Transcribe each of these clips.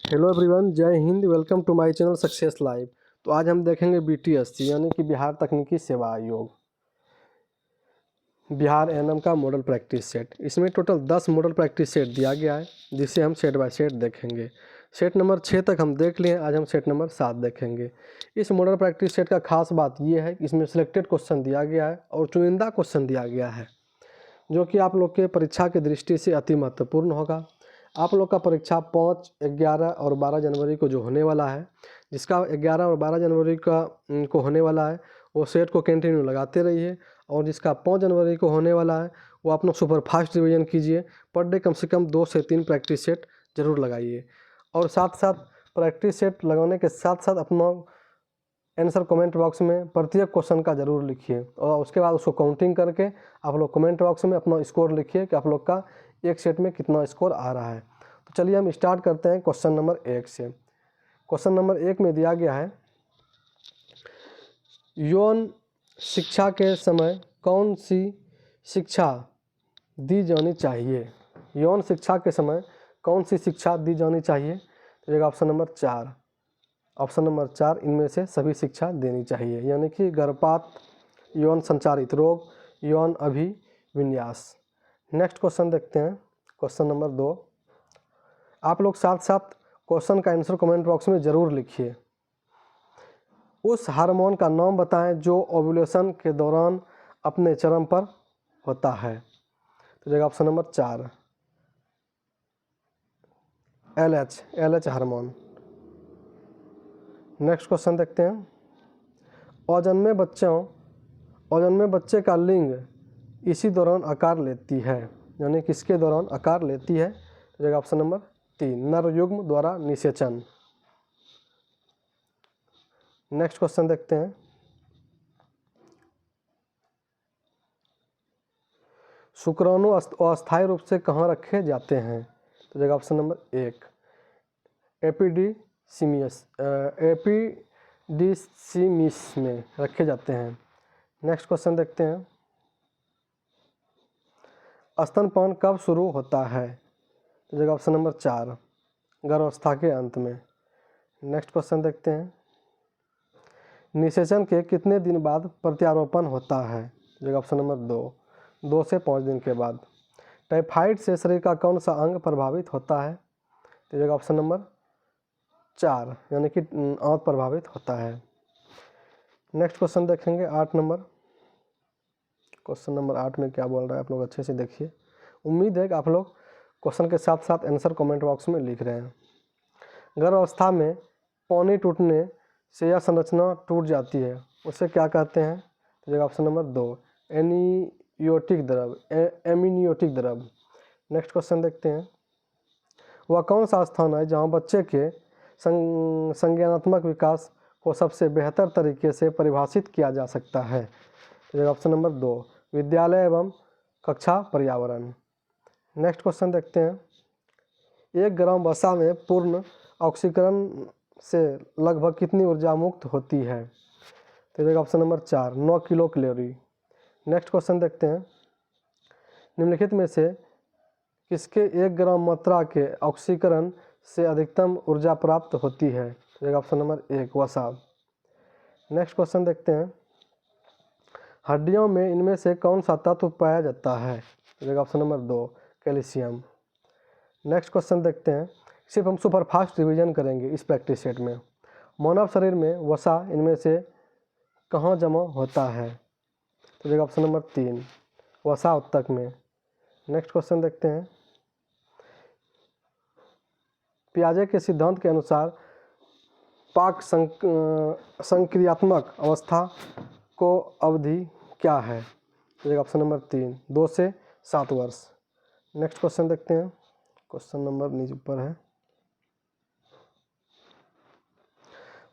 Hello everyone, जय हिंद। Welcome to my channel success live. तो आज हम देखेंगे बीटीएससी यानी कि बिहार तकनीकी सेवा आयोग, बिहार एएनएम का मॉडल प्रैक्टिस सेट। इसमें टोटल 10 मॉडल प्रैक्टिस सेट दिया गया है, जिसे हम सेट बाय सेट देखेंगे। सेट नंबर 6 तक हम देख लिए, आज हम सेट नंबर 7 देखेंगे। इस मॉडल प्रैक्टिस सेट का खास बात यह है कि इसमें सिलेक्टेड क्वेश्चन दिया गया है और चुनिंदा क्वेश्चन दिया गया है, जो कि आप लोग के परीक्षा की दृष्टि से अति महत्वपूर्ण होगा। आप लोग का परीक्षा 5, 11 और 12 जनवरी को जो होने वाला है, जिसका 11 और 12 जनवरी को होने वाला है, वो सेट को कंटिन्यू लगाते रहिए। और जिसका 5 जनवरी को होने वाला है, वो आप लोग सुपर फास्ट रिवीजन कीजिए। पर डे कम से कम 2 से 3 प्रैक्टिस सेट जरूर लगाइए। और साथ साथ प्रैक्टिस सेट लगाने के साथ साथ अपना आंसर कमेंट बॉक्स में प्रत्येक क्वेश्चन का जरूर लिखिए, और उसके बाद उसको काउंटिंग करके आप लोग कमेंट बॉक्स में अपना स्कोर लिखिए कि आप लोग का एक सेट में कितना स्कोर आ रहा है। तो चलिए हम स्टार्ट करते हैं क्वेश्चन नंबर 1 से। क्वेश्चन नंबर 1 में दिया गया है, यौन शिक्षा के समय कौन सी शिक्षा दी जानी चाहिए? यौन शिक्षा के समय कौन सी शिक्षा दी जानी चाहिए? तो ऑप्शन नंबर 4। ऑप्शन नंबर 4, इनमें से सभी शिक्षा देनी चाहिए, यानी कि गर्भपात, यौन संचारित रोग, यौन अभिविन्यास। नेक्स्ट क्वेश्चन देखते हैं, क्वेश्चन नंबर 2। आप लोग साथ साथ क्वेश्चन का आंसर कमेंट बॉक्स में ज़रूर लिखिए। उस हार्मोन का नाम बताएं जो ओव्यूलेशन के दौरान अपने चरम पर होता है। तो option number 4, LH hormone. Next question देखते हैं, अजन्मे बच्चे का लिंग इसी दौरान आकार लेती है, यानी किसके दौरान आकार लेती है? तो ऑप्शन नंबर 3, नर युग्म द्वारा निषेचन। नेक्स्ट क्वेश्चन देखते हैं, शुक्राणु अस्थायी रूप से कहाँ रखे जाते हैं? तो ऑप्शन नंबर 1, एपिडिसिमिस में रखे जाते हैं। नेक्स्ट क्वेश्चन देखते हैं, स्तनपान कब शुरू होता है? तो ऑप्शन नंबर 4, गर्भावस्था के अंत में। नेक्स्ट क्वेश्चन देखते हैं, निषेचन के कितने दिन बाद प्रत्यारोपण होता है? तो ऑप्शन नंबर 2 से 5 दिन के बाद। टाइफाइड से शरीर का कौन सा अंग प्रभावित होता है? तो ऑप्शन नंबर 4, यानी कि आंत प्रभावित होता है। नेक्स्ट क्वेश्चन देखेंगे 8 नंबर। क्वेश्चन नंबर 8 में क्या बोल रहा है, आप लोग अच्छे से देखिए। उम्मीद है कि आप लोग क्वेश्चन के साथ साथ आंसर कमेंट बॉक्स में लिख रहे हैं। गर्भावस्था में पानी टूटने से यह संरचना टूट जाती है, उसे क्या कहते हैं? तो ऑप्शन नंबर 2, एनियोटिक द्रव। नेक्स्ट क्वेश्चन देखते हैं, वह कौन सा स्थान है जहाँ बच्चे के संज्ञानात्मक विकास को सबसे बेहतर तरीके से परिभाषित किया जा सकता है? तो ऑप्शन नंबर 2, विद्यालय एवं कक्षा पर्यावरण। नेक्स्ट क्वेश्चन देखते हैं, 1 ग्राम वसा में पूर्ण ऑक्सीकरण से लगभग कितनी ऊर्जा मुक्त होती है? तो option number 4, 9 kilo calorie. Next question देखते हैं, निम्नलिखित में से किसके 1 ग्राम मात्रा के ऑक्सीकरण से अधिकतम ऊर्जा प्राप्त होती है? तो ऑप्शन नंबर 1, वसा। नेक्स्ट क्वेश्चन देखते हैं, हड्डियों में इनमें से कौन सा तत्व पाया जाता है? तो option number 2, calcium. Next question देखते हैं, सिर्फ हम सुपर फास्ट रिवीजन करेंगे इस प्रैक्टिस सेट में। मानव शरीर में वसा इनमें से कहाँ जमा होता है? तो ऑप्शन नंबर 3, वसा उत्तक में। नेक्स्ट क्वेश्चन देखते हैं, पियाजे के सिद्धांत के अनुसार पाक संक्रियात्मक अवस्था को अवधि क्या है? तो ऑप्शन नंबर 3, 2 से 7 वर्ष। नेक्स्ट क्वेश्चन देखते हैं, क्वेश्चन नंबर नीचे ऊपर है,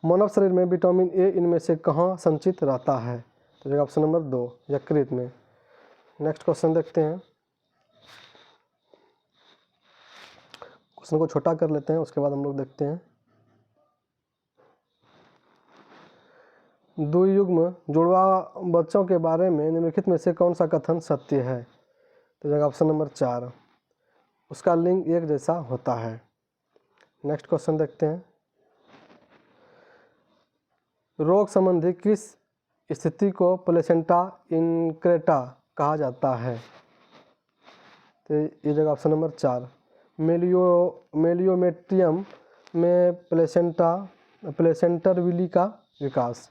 मानव शरीर में विटामिन ए इनमें से कहाँ संचित रहता है? तो ऑप्शन नंबर 2, यकृत में। नेक्स्ट क्वेश्चन देखते हैं, क्वेश्चन को छोटा कर लेते हैं, उसके बाद हम लोग देखते हैं, द्वियुग्म जुड़वा बच्चों के बारे में निम्नलिखित में से कौन सा कथन सत्य है? तो ऑप्शन नंबर 4, उसका लिंग एक जैसा होता है। नेक्स्ट क्वेश्चन देखते हैं, रोग संबंधी किस स्थिति को प्लेसेंटा इनक्रेटा कहा जाता है? तो ये जगह ऑप्शन नंबर 4, मेलियोमेट्रियम में प्लेसेंटर विली का विकास।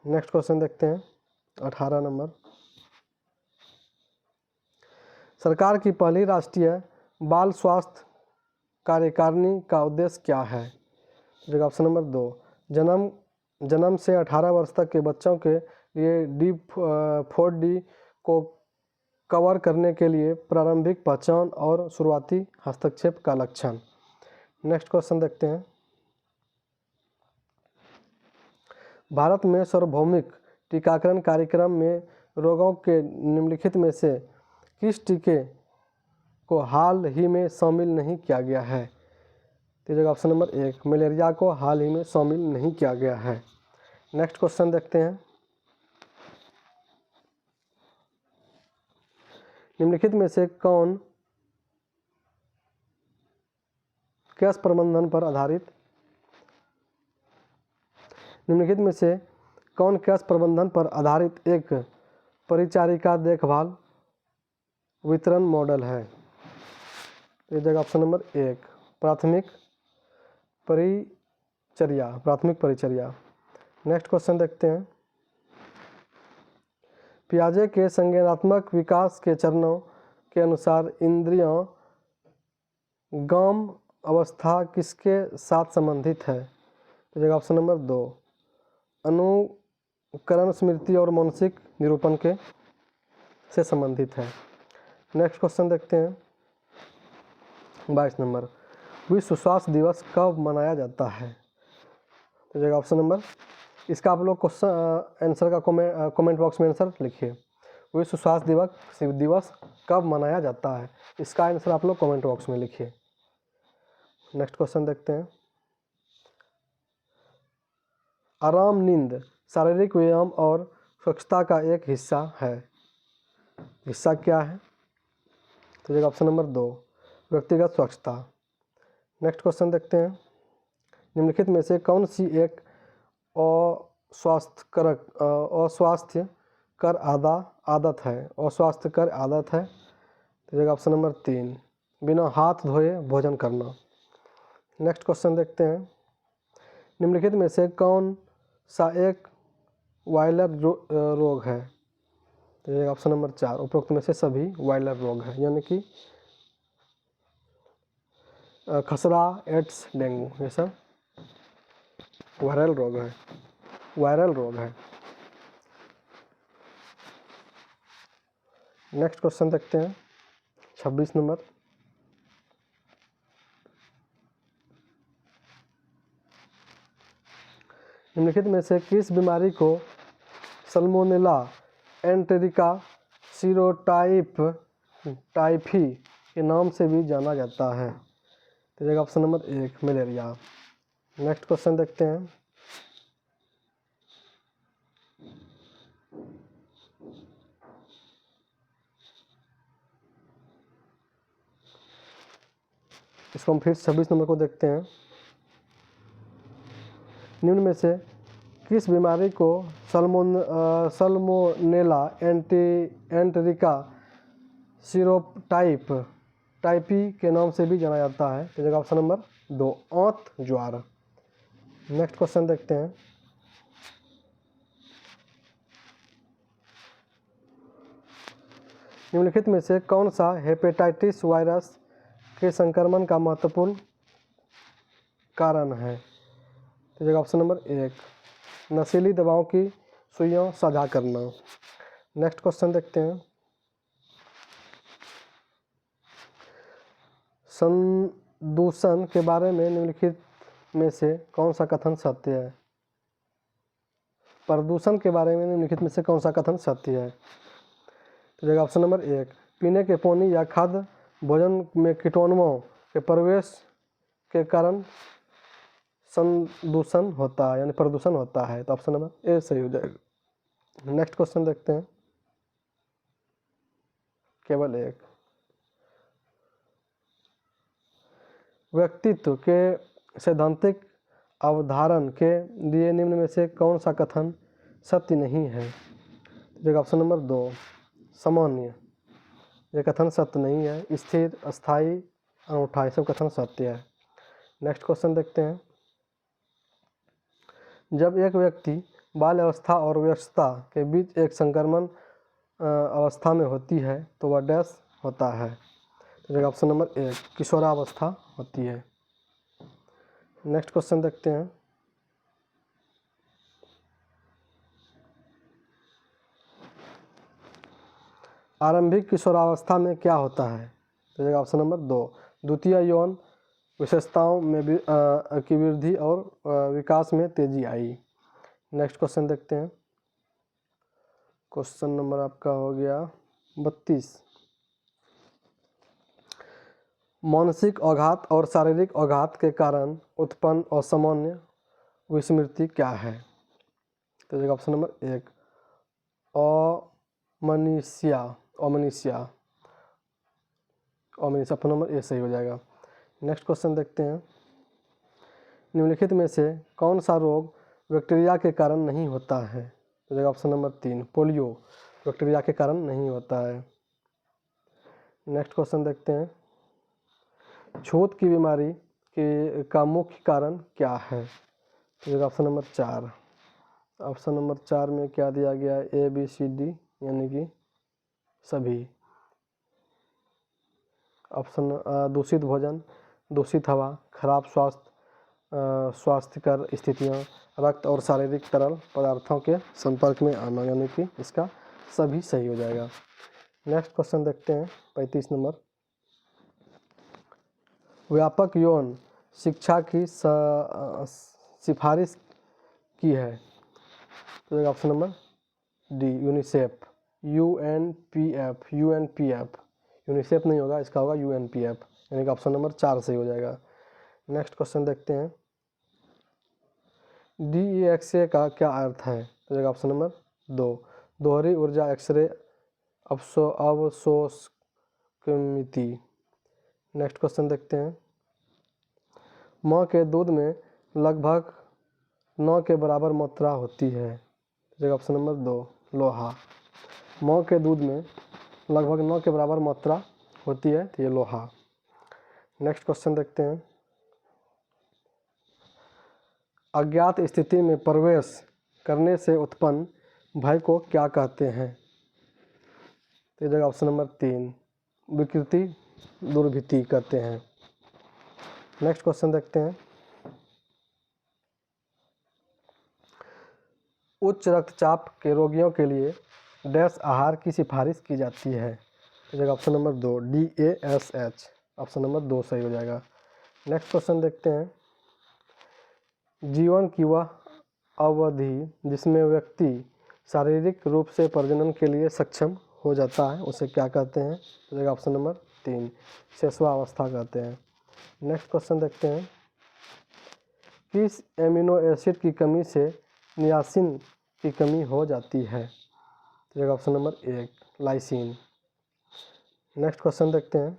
नेक्स्ट क्वेश्चन देखते हैं 18 नंबर, सरकार की पहली राष्ट्रीय बाल स्वास्थ्य कार्यकारिणी का उद्देश्य क्या है? जगह ऑप्शन नंबर 2, जन्म से 18 वर्ष तक के बच्चों के लिए D4D को कवर करने के लिए प्रारंभिक पहचान और शुरुआती हस्तक्षेप का लक्षण। नेक्स्ट क्वेश्चन देखते हैं, भारत में सार्वभौमिक टीकाकरण कार्यक्रम में रोगों के निम्नलिखित में से किस टीके को हाल ही में शामिल नहीं किया गया है? तो जगह ऑप्शन नंबर 1, मलेरिया को हाल ही में शामिल नहीं किया गया है। नेक्स्ट क्वेश्चन देखते हैं, निम्नलिखित में से कौन कैश प्रबंधन पर आधारित एक परिचारिका देखभाल वितरण मॉडल है? ये जगह ऑप्शन नंबर 1, प्राथमिक परिचर्या। नेक्स्ट क्वेश्चन देखते हैं, पियाजे के संज्ञानात्मक विकास के चरणों के अनुसार इंद्रियों गाम अवस्था किसके साथ संबंधित है? तो जगह ऑप्शन नंबर 2, अनुकरण स्मृति और मानसिक निरूपण के से संबंधित है। नेक्स्ट क्वेश्चन देखते हैं 22 नंबर, विश्व स्वास्थ्य दिवस कब मनाया जाता है? तो जगह ऑप्शन नंबर, इसका आप लोग क्वेश्चन आंसर का कमेंट बॉक्स में आंसर लिखिए, विश्व स्वास्थ्य दिवस कब मनाया जाता है? इसका आंसर आप लोग कमेंट बॉक्स में लिखिए। नेक्स्ट क्वेश्चन देखते हैं, आराम नींद शारीरिक व्यायाम और स्वच्छता का एक हिस्सा है, हिस्सा क्या है? तो जगह ऑप्शन नंबर 2, व्यक्तिगत स्वच्छता। नेक्स्ट क्वेश्चन देखते हैं, निम्नलिखित में से कौन सी एक अस्वास्थ्यकर आदत है? तो जगह ऑप्शन नंबर 3, बिना हाथ धोए भोजन करना। नेक्स्ट क्वेश्चन देखते हैं, निम्नलिखित में से कौन सा एक वायरल रोग है? तो ये ऑप्शन नंबर 4, उपरोक्त में से सभी वायरल रोग है, यानी कि खसरा, एड्स, डेंगू, ये सब वायरल रोग है। नेक्स्ट क्वेश्चन देखते हैं 26 नंबर, निम्नलिखित में से किस बीमारी को सल्मोनेला एंटेरिका सीरोटाइफी के नाम से भी जाना जाता है? तो जगह option number 1, malaria. Next question देखते हैं, इसको हम फिर 26 नंबर को देखते हैं, निम्न में से किस बीमारी को सल्मोनेला एंटेरिका सीरोटाइफी के नाम से भी जाना जाता है? तो जगह ऑप्शन नंबर 2, आंत ज्वार। नेक्स्ट क्वेश्चन देखते हैं, निम्नलिखित में से कौन सा हेपेटाइटिस वायरस के संक्रमण का महत्वपूर्ण कारण है? तो जगह ऑप्शन नंबर 1, नशीली दवाओं की सुइयां साझा करना। नेक्स्ट क्वेश्चन देखते हैं, संदूषण के बारे में निम्नलिखित में से कौन सा कथन सत्य है? प्रदूषण के बारे में निम्नलिखित में से कौन सा कथन सत्य है? तो जगह ऑप्शन नंबर 1, पीने के पानी या खाद्य भोजन में कीटाणुओं के प्रवेश के कारण संदूषण होता है, यानी प्रदूषण होता है। तो ऑप्शन नंबर ए सही हो जाएगा। नेक्स्ट क्वेश्चन देखते हैं, केवल एक, व्यक्तित्व के सैद्धांतिक अवधारण के लिए निम्न में से कौन सा कथन सत्य नहीं है? देखिए ऑप्शन नंबर 2 सामान्य, यह कथन सत्य नहीं है। स्थिर, अस्थायी, अनूठा, ये सब कथन सत्य है। नेक्स्ट क्वेश्चन देखते हैं। जब एक व्यक्ति बाल्य अवस्था और वयस्कता के बीच एक संक्रमण अवस्था में होती है तो वह डैश होता है? तो ऑप्शन नंबर 1 किशोरावस्था होती है। नेक्स्ट क्वेश्चन देखते हैं। आरंभिक किशोरावस्था में क्या होता है? तो ऑप्शन नंबर 2 द्वितीय यौन विशेषताओं में की वृद्धि और विकास में तेजी आई। नेक्स्ट क्वेश्चन देखते हैं। क्वेश्चन नंबर आपका हो गया 32। मानसिक आघात और शारीरिक आघात के कारण उत्पन्न असामान्य विस्मृति क्या है? तो option number 1 अमनीशिया, option number A सही हो जाएगा। नेक्स्ट क्वेश्चन देखते हैं। निम्नलिखित में से कौन सा रोग बैक्टीरिया के कारण नहीं होता है? तो ऑप्शन नंबर 3 पोलियो बैक्टीरिया के कारण नहीं होता है। नेक्स्ट क्वेश्चन देखते हैं। छूत की बीमारी का मुख्य कारण क्या है? तो ऑप्शन नंबर 4, ऑप्शन नंबर 4 में क्या दिया गया है? ए बी सी डी यानी कि सभी। ऑप्शन दूषित भोजन, दूषित हवा, खराब स्वास्थ्यकर स्थितियाँ, रक्त और शारीरिक तरल पदार्थों के संपर्क में आना, यानी कि इसका सभी सही हो जाएगा। नेक्स्ट क्वेश्चन देखते हैं 35 नंबर। व्यापक यौन शिक्षा की सिफारिश की है? तो option number D UNICEF, UNPF, UNICEF नहीं होगा, इसका होगा यूएनपीएफ, यानी कि ऑप्शन नंबर 4 सही हो जाएगा। नेक्स्ट क्वेश्चन देखते हैं। DEXA का क्या अर्थ है? तो ऑप्शन नंबर 2 दोहरी ऊर्जा एक्सरे अवशोषकमिति। नेक्स्ट क्वेश्चन देखते हैं। माँ के दूध में लगभग 9 के बराबर मात्रा होती है? तो ऑप्शन नंबर 2 लोहा। माँ के दूध में लगभग 9 के बराबर मात्रा होती है, तो ये लोहा। नेक्स्ट क्वेश्चन देखते हैं। अज्ञात स्थिति में प्रवेश करने से उत्पन्न भय को क्या कहते हैं? तो ये ऑप्शन नंबर 3 विकृति दुर्भीति कहते हैं। नेक्स्ट क्वेश्चन देखते हैं। उच्च रक्तचाप के रोगियों के लिए डैश आहार की सिफारिश की जाती है? तो option number 2 DASH, option number 2 सही हो जाएगा। नेक्स्ट क्वेश्चन देखते हैं। जीवन की वह अवधि जिसमें व्यक्ति शारीरिक रूप से प्रजनन के लिए सक्षम हो जाता है उसे क्या कहते हैं? तो ऑप्शन नंबर 3 शैशवावस्था कहते हैं। नेक्स्ट क्वेश्चन देखते हैं। किस एमिनो एसिड की कमी से नियासिन की कमी हो जाती है? तो option number 1 lysine. Next question देखते हैं।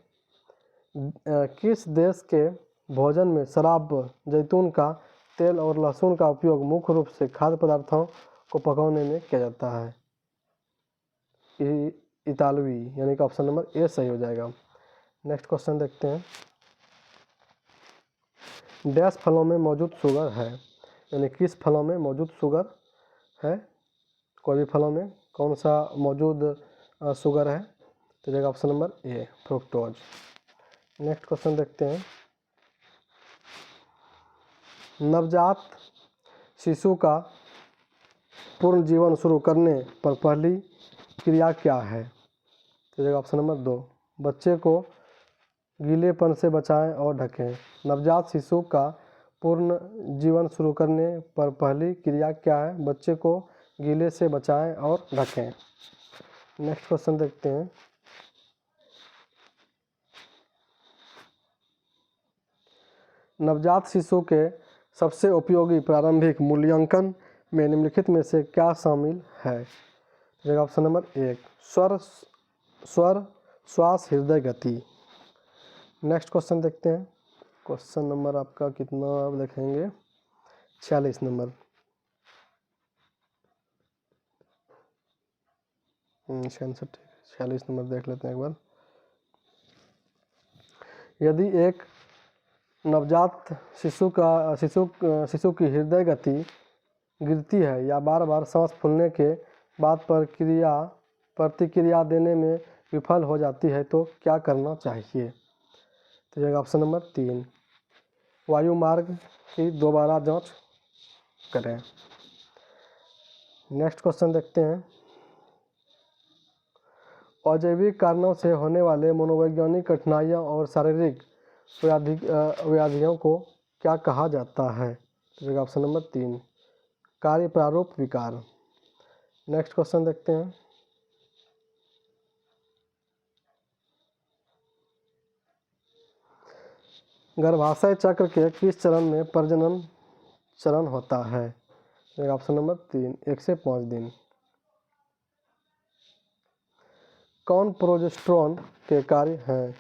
किस देश के भोजन में शराब, जैतून का तेल और लहसुन का उपयोग मुख्य रूप से खाद्य पदार्थों को पकाने में किया जाता है? इतालवी, यानी कि ऑप्शन नंबर ए सही हो जाएगा। नेक्स्ट क्वेश्चन देखते हैं। डैश फलों में मौजूद शुगर है? यानी किस फलों में मौजूद शुगर है? कोई भी फलों में कौन सा मौजूद शुगर है? तो जाएगा option number A fructose. Next question देखते हैं। नवजात शिशु का पूर्ण जीवन शुरू करने पर पहली क्रिया क्या है? तो जाएगा ऑप्शन नंबर 2 बच्चे को गीलेपन से बचाएं और ढकें। नवजात शिशु का पूर्ण जीवन शुरू करने पर पहली क्रिया क्या है? बच्चे को गीले से बचाएं और ढकें। नेक्स्ट क्वेश्चन देखते हैं। नवजात शिशु के सबसे उपयोगी प्रारंभिक मूल्यांकन में निम्नलिखित में से क्या शामिल है? ऑप्शन नंबर 1 स्वर, श्वास, हृदय गति। नेक्स्ट क्वेश्चन देखते हैं। क्वेश्चन नंबर आपका कितना आप देखेंगे 46 नंबर। 46 नंबर देख लेते हैं एक बार। यदि एक नवजात शिशु की हृदय गति गिरती है या बार बार सांस फूलने के बाद प्रतिक्रिया देने में विफल हो जाती है तो क्या करना चाहिए? तो ये ऑप्शन नंबर 3, वायु मार्ग की दोबारा जांच करें। नेक्स्ट क्वेश्चन देखते हैं। अजैविक कारणों से होने वाले मनोवैज्ञानिक कठिनाइयों और शारीरिक व्याधियों को क्या कहा जाता है? तो ऑप्शन नंबर 3, कार्य प्रारूप विकार। नेक्स्ट क्वेश्चन देखते हैं। गर्भाशय चक्र के किस चरण में प्रजनन चरण होता है? ऑप्शन नंबर 3, 1 से 5 दिन। कौन प्रोजेस्टेरोन के कार्य हैं?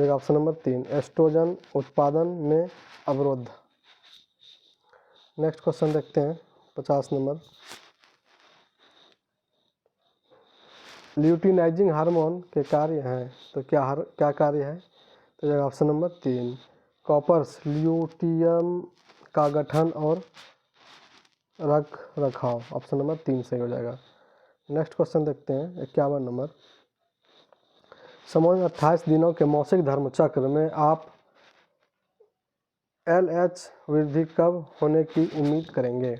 ऑप्शन नंबर 3, एस्ट्रोजन उत्पादन में अवरोध। नेक्स्ट क्वेश्चन देखते हैं 50 नंबर। ल्यूटिनाइजिंग हार्मोन के कार्य हैं, तो क्या कार्य है? तो ऑप्शन नंबर 3, कॉपर्स ल्यूटियम का गठन और रख रखाव। ऑप्शन नंबर 3 सही हो जाएगा। नेक्स्ट क्वेश्चन देखते हैं 51 नंबर। समान 28 दिनों के मासिक धर्म चक्र में आप LH वृद्धि कब होने की उम्मीद करेंगे?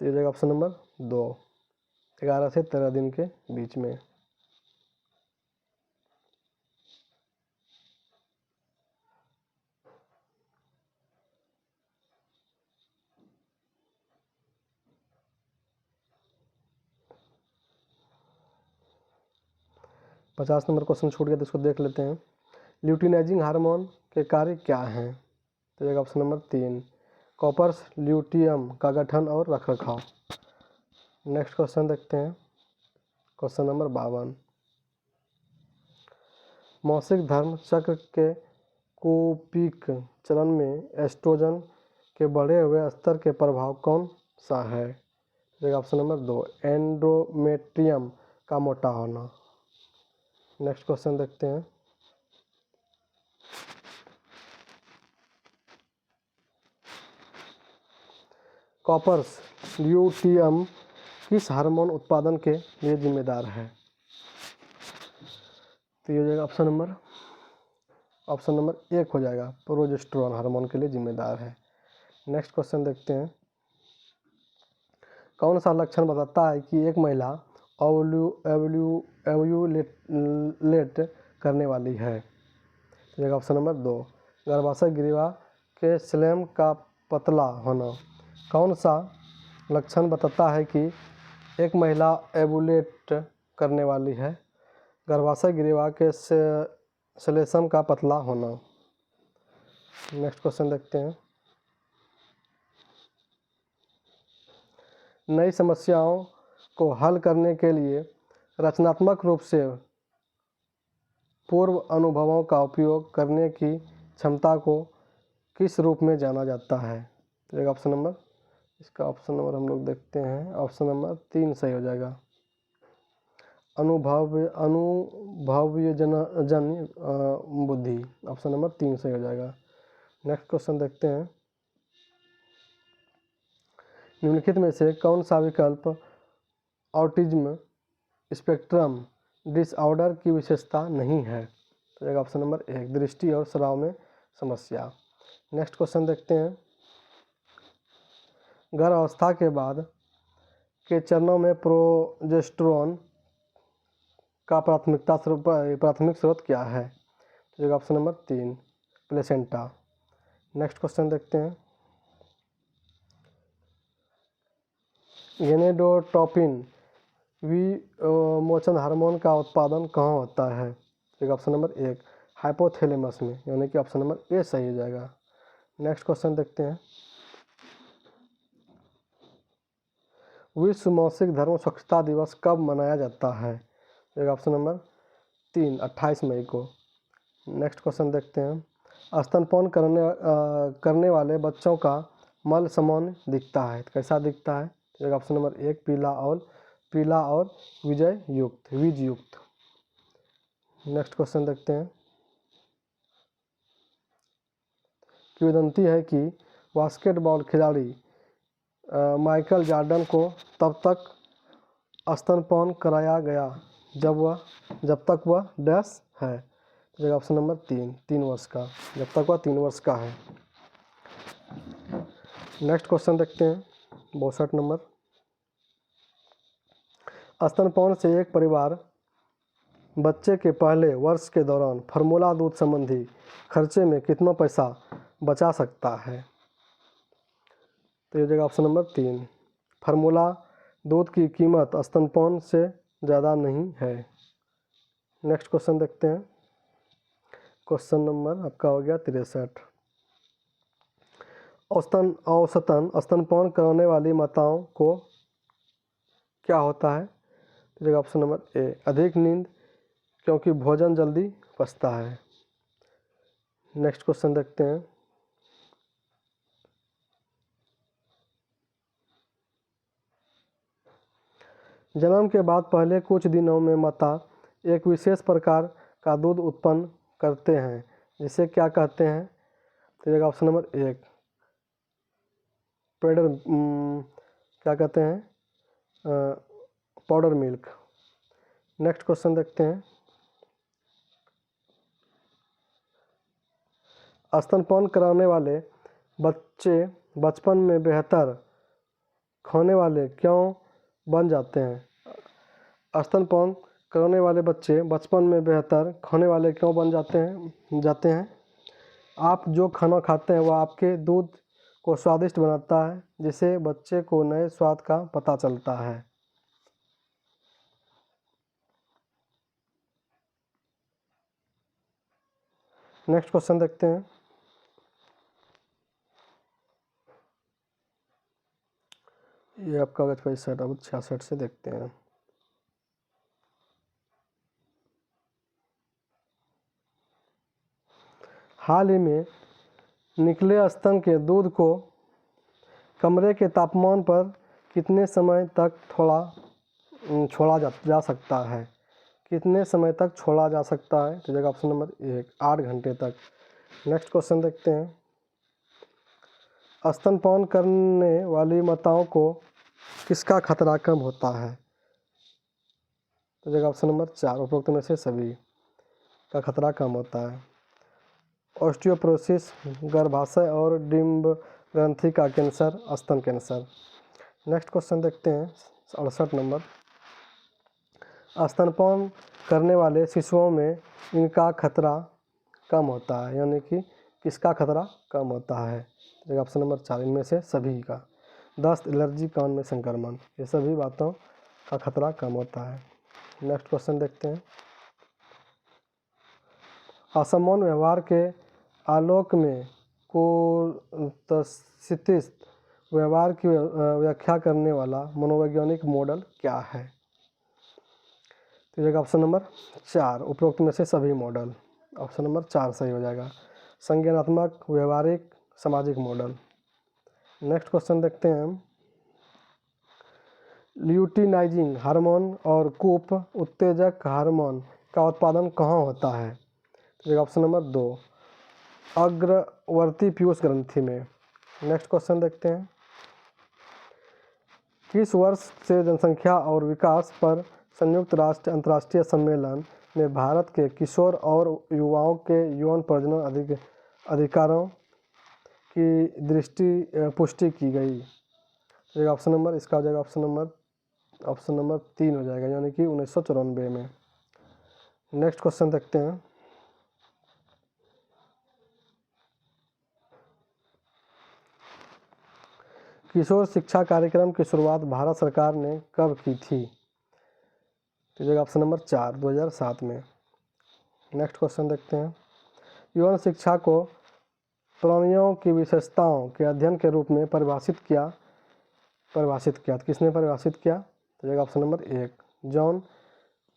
तो ये ऑप्शन नंबर 2, 11 से 13 दिन के बीच में। पचास नंबर क्वेश्चन छूट गया तो इसको देख लेते हैं। ल्यूटिनाइजिंग हार्मोन के कार्य क्या हैं? तो ऑप्शन नंबर 3, कॉपर्स ल्यूटियम का गठन और रखरखाव। नेक्स्ट क्वेश्चन देखते हैं क्वेश्चन नंबर 52। मासिक धर्म चक्र के कूपिक चरण में एस्ट्रोजन के बढ़े हुए स्तर के प्रभाव कौन सा है? ऑप्शन नंबर 2, एंडोमेट्रियम का मोटा होना। नेक्स्ट क्वेश्चन देखते हैं। कॉपर्स ल्यूटियम किस हार्मोन उत्पादन के लिए जिम्मेदार है? तो ये हो जाएगा ऑप्शन नंबर 1 हो जाएगा, प्रोजेस्टेरोन हार्मोन के लिए जिम्मेदार है। नेक्स्ट क्वेश्चन देखते हैं। कौन सा लक्षण बताता है कि एक महिला ओव्यूलेट करने वाली है? तो ऑप्शन नंबर 2, गर्भाशय ग्रीवा के स्लेम का पतला होना। कौन सा लक्षण बताता है कि एक महिला ओव्यूलेट करने वाली है? गर्भाशय ग्रीवा के श्लेष्म का पतला होना। नेक्स्ट क्वेश्चन देखते हैं। नई समस्याओं को हल करने के लिए रचनात्मक रूप से पूर्व अनुभवों का उपयोग करने की क्षमता को किस रूप में जाना जाता है? तो एक ऑप्शन नंबर, इसका ऑप्शन नंबर हम लोग देखते हैं, ऑप्शन नंबर 3 सही हो जाएगा, अनुभवजन्य बुद्धि। ऑप्शन नंबर 3 सही हो जाएगा। नेक्स्ट क्वेश्चन देखते हैं। निम्नलिखित में से कौन सा विकल्प ऑटिज्म स्पेक्ट्रम डिसऑर्डर की विशेषता नहीं है? तो एक ऑप्शन नंबर 1, दृष्टि और श्राव में समस्या। नेक्स्ट क्वेश्चन देखते हैं। गर्भावस्था के बाद के चरणों में प्रोजेस्टेरोन का प्राथमिक स्रोत क्या है? तो एक option number 3, placenta. Next question देखते हैं। गेनेडोट्रोपिन विमोचन हार्मोन का उत्पादन कहाँ होता है? एक ऑप्शन नंबर 1, हाइपोथैलेमस में, यानी कि ऑप्शन नंबर ए सही हो जाएगा। नेक्स्ट क्वेश्चन देखते हैं। विश्व मासिक धर्म स्वच्छता दिवस कब मनाया जाता है? एक ऑप्शन नंबर 3, 28 मई को। नेक्स्ट क्वेश्चन देखते हैं। स्तनपान करने वाले बच्चों का मल समान दिखता है, कैसा दिखता है? तो ऑप्शन नंबर 1 पीला और बीज युक्त। नेक्स्ट क्वेश्चन देखते हैं। किंवदंती है कि बास्केटबॉल खिलाड़ी माइकल जॉर्डन को तब तक स्तनपान कराया गया जब तक वह डैश है। तो ऑप्शन नंबर 3 वर्ष का, जब तक वह 3 वर्ष का है। नेक्स्ट क्वेश्चन देखते हैं 62 नंबर। स्तनपान से एक परिवार बच्चे के पहले वर्ष के दौरान फार्मूला दूध संबंधी खर्चे में कितना पैसा बचा सकता है? तो ये जगह ऑप्शन नंबर 3। फार्मूला दूध की कीमत स्तनपान से ज़्यादा नहीं है। नेक्स्ट क्वेश्चन देखते हैं। क्वेश्चन नंबर आपका हो गया 63। औसतन स्तनपान कराने वाली माताओं को क्या होता है? तो जगह ऑप्शन नंबर ए अधिक नींद, क्योंकि भोजन जल्दी पचता है। नेक्स्ट क्वेश्चन देखते हैं। जन्म के बाद पहले कुछ दिनों में माता एक विशेष प्रकार का दूध उत्पन्न करते हैं, जिसे क्या कहते हैं? तो जगह ऑप्शन नंबर 1 पेडर क्या कहते हैं? Powder milk. नेक्स्ट क्वेश्चन देखते हैं। स्तनपान कराने वाले बच्चे बचपन में बेहतर खाने वाले क्यों बन जाते हैं? स्तनपान कराने वाले बच्चे बचपन में बेहतर खाने वाले क्यों बन जाते हैं? आप जो खाना खाते हैं वह आपके दूध को स्वादिष्ट बनाता है, जिससे बच्चे को नए स्वाद का पता चलता है। नेक्स्ट क्वेश्चन देखते हैं। ये आपका कागज 66 से देखते हैं। हाल ही में निकले स्तन के दूध को कमरे के तापमान पर कितने समय तक छोड़ा जा सकता है? कितने समय तक छोड़ा जा सकता है? तो जगह ऑप्शन नंबर 1 8 घंटे तक। नेक्स्ट क्वेश्चन देखते हैं। स्तनपान करने वाली माताओं को किसका खतरा कम होता है? तो जगह ऑप्शन नंबर 4 उपरोक्त में से सभी का खतरा कम होता है। ऑस्टियोपोरोसिस, गर्भाशय और डिंब ग्रंथि का कैंसर, स्तन कैंसर। नेक्स्ट क्वेश्चन देखते हैं 68 नंबर। स्तनपान करने वाले शिशुओं में इनका खतरा कम होता है, यानी कि किसका खतरा कम होता है? तो ऑप्शन नंबर 4 इनमें से सभी का। दस्त, एलर्जी, कान में संक्रमण, ये सभी बातों का खतरा कम होता है। नेक्स्ट क्वेश्चन देखते हैं। असामान्य व्यवहार के आलोक में कुत्सित व्यवहार की व्याख्या करने वाला मनोवैज्ञानिक मॉडल क्या है? तो ये ऑप्शन नंबर 4 उपरोक्त में से सभी मॉडल। ऑप्शन नंबर 4 सही हो जाएगा। संज्ञानात्मक, व्यवहारिक, सामाजिक मॉडल। नेक्स्ट क्वेश्चन देखते हैं हम। ल्यूटिनाइजिंग हार्मोन और कूप उत्तेजक हार्मोन का उत्पादन कहाँ होता है? तो ऑप्शन नंबर 2 अग्रवर्ती पीयूष ग्रंथि में। नेक्स्ट क्वेश्चन देखते हैं। किस वर्ष से जनसंख्या और विकास पर संयुक्त राष्ट्र अंतर्राष्ट्रीय सम्मेलन में भारत के किशोर और युवाओं के यौन प्रजनन अधिकारों की पुष्टि की गई? ऑप्शन नंबर इसका हो जाएगा ऑप्शन नंबर 3 हो जाएगा, यानी कि 1994 में। नेक्स्ट क्वेश्चन देखते हैं। किशोर शिक्षा कार्यक्रम की शुरुआत भारत सरकार ने कब की थी? तो ऑप्शन नंबर 4 2007 में। नेक्स्ट क्वेश्चन देखते हैं। यौन शिक्षा को प्राणियों की विशेषताओं के अध्ययन के रूप में परिभाषित किया किसने परिभाषित किया? तो ऑप्शन नंबर 1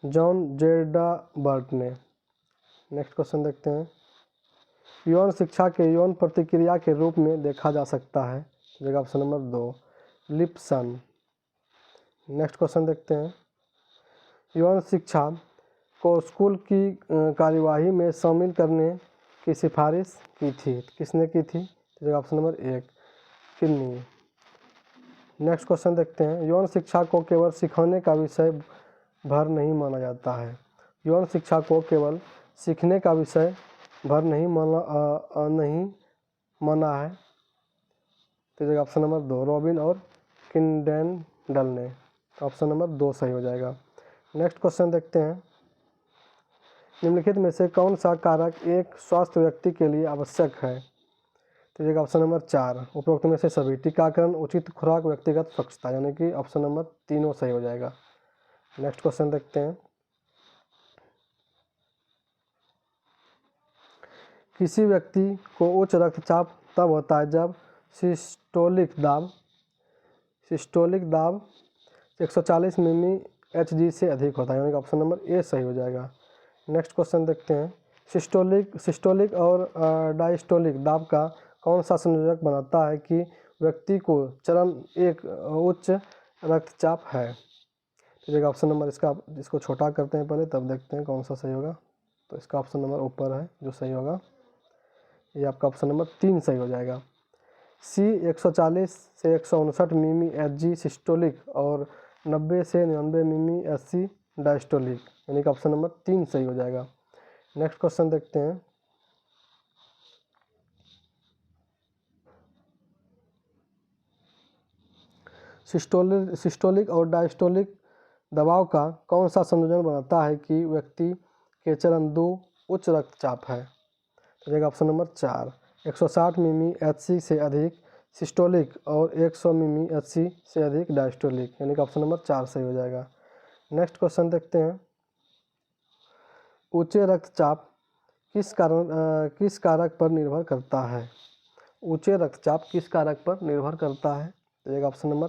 जॉन जेडाबर्ट ने। नेक्स्ट क्वेश्चन देखते हैं, यौन शिक्षा के यौन प्रतिक्रिया के रूप में देखा जा सकता है। जगह ऑप्शन नंबर 2 लिप्सन। नेक्स्ट क्वेश्चन देखते हैं, यौन शिक्षा को स्कूल की कार्यवाही में शामिल करने की सिफारिश की थी, किसने की थी? जगह ऑप्शन नंबर 1 किन्नी। नेक्स्ट क्वेश्चन देखते हैं, यौन शिक्षा को केवल सिखाने का विषय भर नहीं माना जाता है। यौन शिक्षा को केवल सीखने का विषय भर नहीं माना है। तो जगह ऑप्शन नंबर 2 रॉबिन और किंडेंडल ने। ऑप्शन नंबर 2 सही हो जाएगा। नेक्स्ट क्वेश्चन देखते हैं, निम्नलिखित में से कौन सा कारक एक स्वस्थ व्यक्ति के लिए आवश्यक है? तो जगह ऑप्शन नंबर 4 उपरोक्त में से सभी, टीकाकरण, उचित खुराक, व्यक्तिगत स्वच्छता, यानी कि ऑप्शन नंबर तीनों सही हो जाएगा। नेक्स्ट क्वेश्चन देखते हैं, किसी व्यक्ति को उच्च रक्तचाप तब होता है जब सिस्टोलिक दाब 140 मिमी Hg से अधिक होता है, यानी कि ऑप्शन नंबर ए सही हो जाएगा। नेक्स्ट क्वेश्चन देखते हैं, सिस्टोलिक और डायस्टोलिक दाब का कौन सा संयोजक बनाता है कि व्यक्ति को चरम एक उच्च रक्तचाप है? तो जगह ऑप्शन नंबर इसको छोटा करते हैं पहले, तब देखते हैं कौन सा सही होगा। तो इसका ऑप्शन नंबर ऊपर है जो सही होगा, ये आपका ऑप्शन नंबर 3 सही हो जाएगा। सी 140 से 159 मिमी Hg सिस्टोलिक और 90 से 99 मिमी Hg डायस्टोलिक, यानी कि ऑप्शन नंबर 3 सही हो जाएगा। नेक्स्ट क्वेश्चन देखते हैं, सिस्टोलिक और डायस्टोलिक दबाव का कौन सा संयोजन बनाता है कि व्यक्ति के चरण 2 उच्च रक्तचाप है? तो जगह ऑप्शन नंबर 4 160 मिमी Hg से अधिक सिस्टोलिक और 100 मिमी Hg से अधिक डायस्टोलिक, यानी कि ऑप्शन नंबर 4 सही हो जाएगा। नेक्स्ट क्वेश्चन देखते हैं, उच्च रक्तचाप किस कारक पर निर्भर करता है? उच्च रक्तचाप किस कारक पर निर्भर करता है? तो जगह ऑप्शन नंबर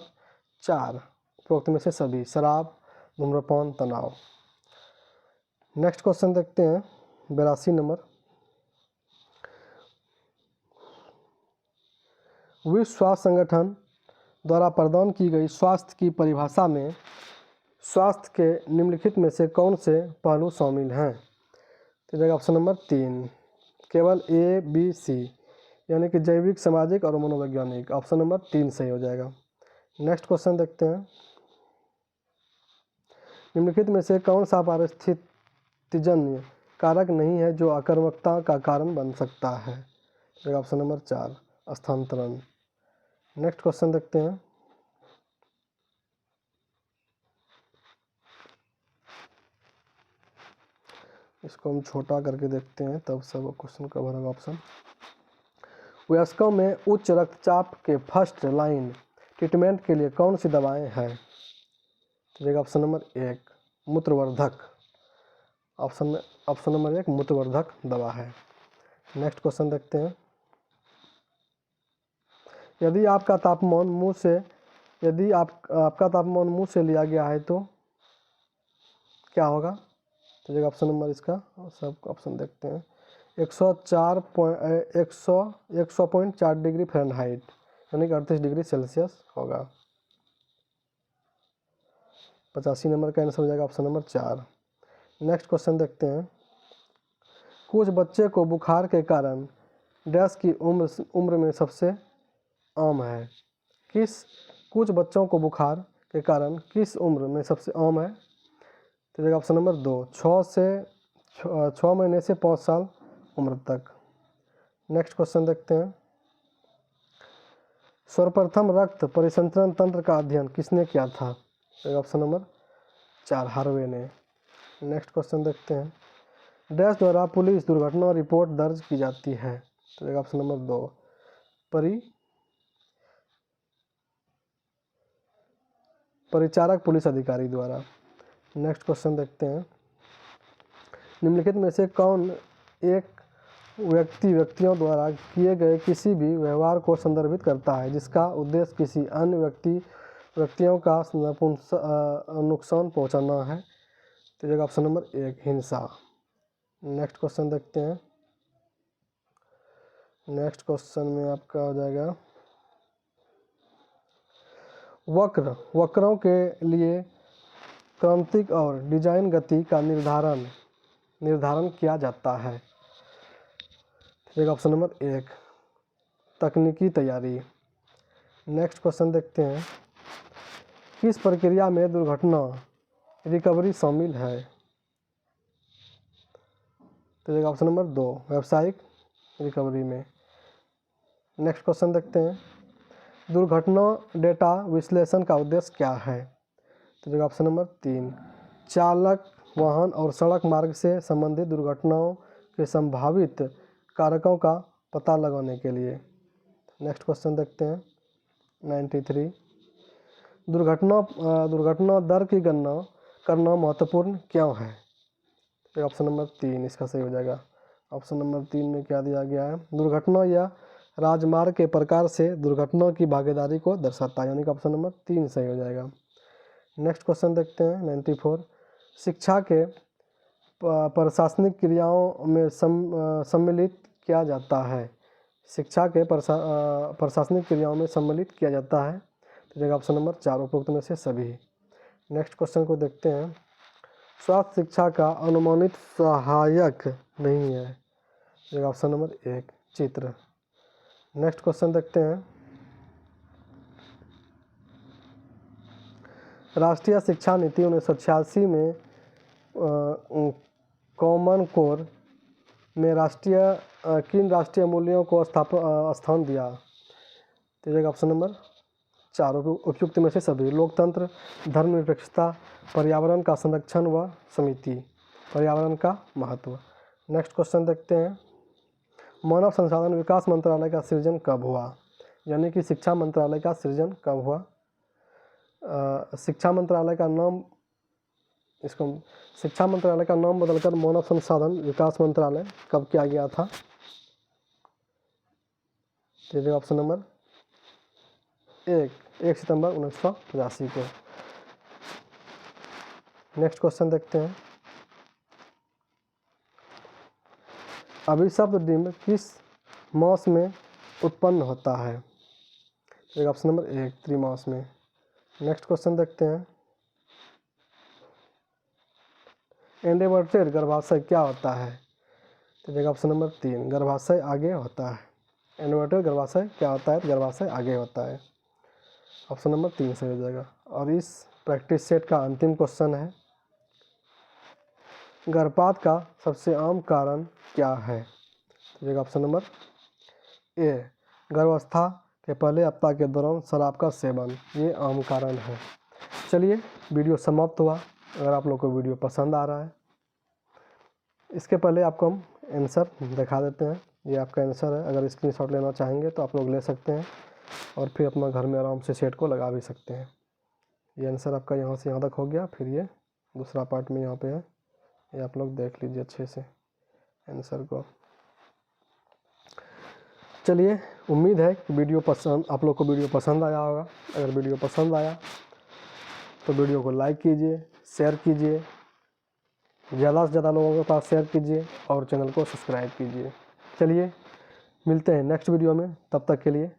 4 उपरोक्त में से सभी, शराब, धूम्रपान, तनाव। नेक्स्ट क्वेश्चन देखते हैं 82 नंबर, विश्व स्वास्थ्य संगठन द्वारा प्रदान की गई स्वास्थ्य की परिभाषा में स्वास्थ्य के निम्नलिखित में से कौन से पहलू शामिल हैं? तो जगह ऑप्शन नंबर 3 केवल A, B, C, यानी कि जैविक, सामाजिक और मनोवैज्ञानिक, ऑप्शन नंबर 3 सही हो जाएगा। नेक्स्ट क्वेश्चन देखते हैं, निम्नलिखित में से कौन सा पारिस्थितिजन्य कारक नहीं है जो आक्रामकता का कारण बन सकता है? जगह ऑप्शन नंबर 4 स्थानांतरण। नेक्स्ट क्वेश्चन देखते हैं, इसको हम छोटा करके देखते हैं तब सब क्वेश्चन कवर होगा। ऑप्शन, वयस्कों में उच्च रक्तचाप के फर्स्ट लाइन ट्रीटमेंट के लिए कौन सी दवाएं हैं? तो जगह ऑप्शन नंबर 1 मूत्रवर्धक, ऑप्शन नंबर 1 मूत्रवर्धक दवा है। नेक्स्ट क्वेश्चन देखते हैं, यदि आपका तापमान मुंह से लिया गया है तो क्या होगा? तो जगह ऑप्शन नंबर इसका सब ऑप्शन देखते हैं, 100.4 डिग्री फ़ारेनहाइट, यानी कि 38 डिग्री सेल्सियस होगा। 85 नंबर का आंसर हो जाएगा ऑप्शन नंबर 4। नेक्स्ट क्वेश्चन देखते हैं, कुछ बच्चे को बुखार के कारण डैश की उम्र में सबसे आम है? कुछ बच्चों को बुखार के कारण किस उम्र में सबसे आम है? तो जगह ऑप्शन नंबर 2 6 महीने से 5 साल उम्र तक। नेक्स्ट क्वेश्चन देखते हैं, सर्वप्रथम रक्त परिसंचरण तंत्र का अध्ययन किसने किया था? तो ऑप्शन नंबर 4 हार्वे ने। नेक्स्ट क्वेश्चन देखते हैं, डैश द्वारा पुलिस दुर्घटना रिपोर्ट दर्ज की जाती है? तो जगह ऑप्शन नंबर 2 परिचारक पुलिस अधिकारी द्वारा। नेक्स्ट क्वेश्चन देखते हैं, निम्नलिखित में से कौन एक व्यक्तियों द्वारा किए गए किसी भी व्यवहार को संदर्भित करता है जिसका उद्देश्य किसी अन्य व्यक्तियों का नुकसान पहुंचाना है? तो जगह ऑप्शन नंबर 1 हिंसा। नेक्स्ट क्वेश्चन देखते हैं। नेक्स्ट क्वेश्चन में आपका हो जाएगा वक्रों के लिए क्रांतिक और डिजाइन गति का निर्धारण किया जाता है। एक ऑप्शन नंबर 1 तकनीकी तैयारी। नेक्स्ट क्वेश्चन देखते हैं, किस प्रक्रिया में दुर्घटना रिकवरी शामिल है? तो एक ऑप्शन नंबर 2 व्यावसायिक रिकवरी में। नेक्स्ट क्वेश्चन देखते हैं, दुर्घटना डेटा विश्लेषण का उद्देश्य क्या है? तो ऑप्शन नंबर 3 चालक वाहन और सड़क मार्ग से संबंधित दुर्घटनाओं के संभावित कारकों का पता लगाने के लिए। नेक्स्ट क्वेश्चन देखते हैं 93 दुर्घटना दर की गणना करना महत्वपूर्ण क्यों है? तो ऑप्शन नंबर 3 इसका सही हो जाएगा। ऑप्शन नंबर 3 में क्या दिया गया है, दुर्घटना या राजमार्ग के प्रकार से दुर्घटना की भागीदारी को दर्शाता है, यानी कि ऑप्शन नंबर 3 सही हो जाएगा। नेक्स्ट क्वेश्चन देखते हैं 94 शिक्षा के प्रशासनिक क्रियाओं में सम्मिलित किया जाता है। शिक्षा के प्रशासनिक क्रियाओं में सम्मिलित किया जाता है, तो जगह ऑप्शन नंबर 4 उपरोक्त में से सभी। नेक्स्ट क्वेश्चन को देखते हैं, स्वास्थ्य शिक्षा का अनुमानित सहायक नहीं है, जगह ऑप्शन नंबर 1 चित्र। नेक्स्ट क्वेश्चन देखते हैं, राष्ट्रीय शिक्षा नीति 1986 में कॉमन कोर में किन राष्ट्रीय मूल्यों को स्थान दिया? तो जगह ऑप्शन नंबर 4 उपयुक्त में से सभी। लोकतंत्र, धर्मनिरपेक्षता, पर्यावरण का संरक्षण व समिति, पर्यावरण का महत्व। नेक्स्ट क्वेश्चन देखते हैं, मानव संसाधन विकास मंत्रालय का सृजन कब हुआ? यानी कि शिक्षा मंत्रालय का सृजन कब हुआ? शिक्षा मंत्रालय का नाम बदलकर मानव संसाधन विकास मंत्रालय कब किया गया था? तो ऑप्शन नंबर 1 सितंबर 1985 को। नेक्स्ट क्वेश्चन देखते हैं, अभिशप्त डिंब किस मास में उत्पन्न होता है? तो ऑप्शन नंबर 1 त्रिमास में। नेक्स्ट क्वेश्चन देखते हैं, एंडोमेट्रियल गर्भाशय क्या होता है? तो ऑप्शन नंबर 3 गर्भाशय आगे होता है। एंडोमेट्रियल गर्भाशय क्या होता है? गर्भाशय आगे होता है, ऑप्शन नंबर 3 सही हो जाएगा। और इस प्रैक्टिस सेट का अंतिम क्वेश्चन है, गर्भपात का सबसे आम कारण क्या है? तो ऑप्शन नंबर ए गर्भावस्था के पहले हफ्ता के दौरान शराब का सेवन, ये आम कारण है। चलिए वीडियो समाप्त हुआ। अगर आप लोग को वीडियो पसंद आ रहा है, इसके पहले आपको हम आंसर दिखा देते हैं। ये आपका आंसर है, अगर स्क्रीनशॉट लेना चाहेंगे तो आप लोग ले सकते हैं और फिर अपना घर में आराम से सेट को लगा भी सकते हैं। ये आंसर आपका यहाँ से यहाँ तक हो गया, फिर ये दूसरा पार्ट में यहाँ पे है, ये आप लोग देख लीजिए अच्छे से आंसर को। चलिए, उम्मीद है कि आप लोग को वीडियो पसंद आया होगा। अगर वीडियो पसंद आया तो वीडियो को लाइक कीजिए, शेयर कीजिए, ज़्यादा से ज़्यादा लोगों के पास शेयर कीजिए और चैनल को सब्सक्राइब कीजिए। चलिए मिलते हैं नेक्स्ट वीडियो में, तब तक के लिए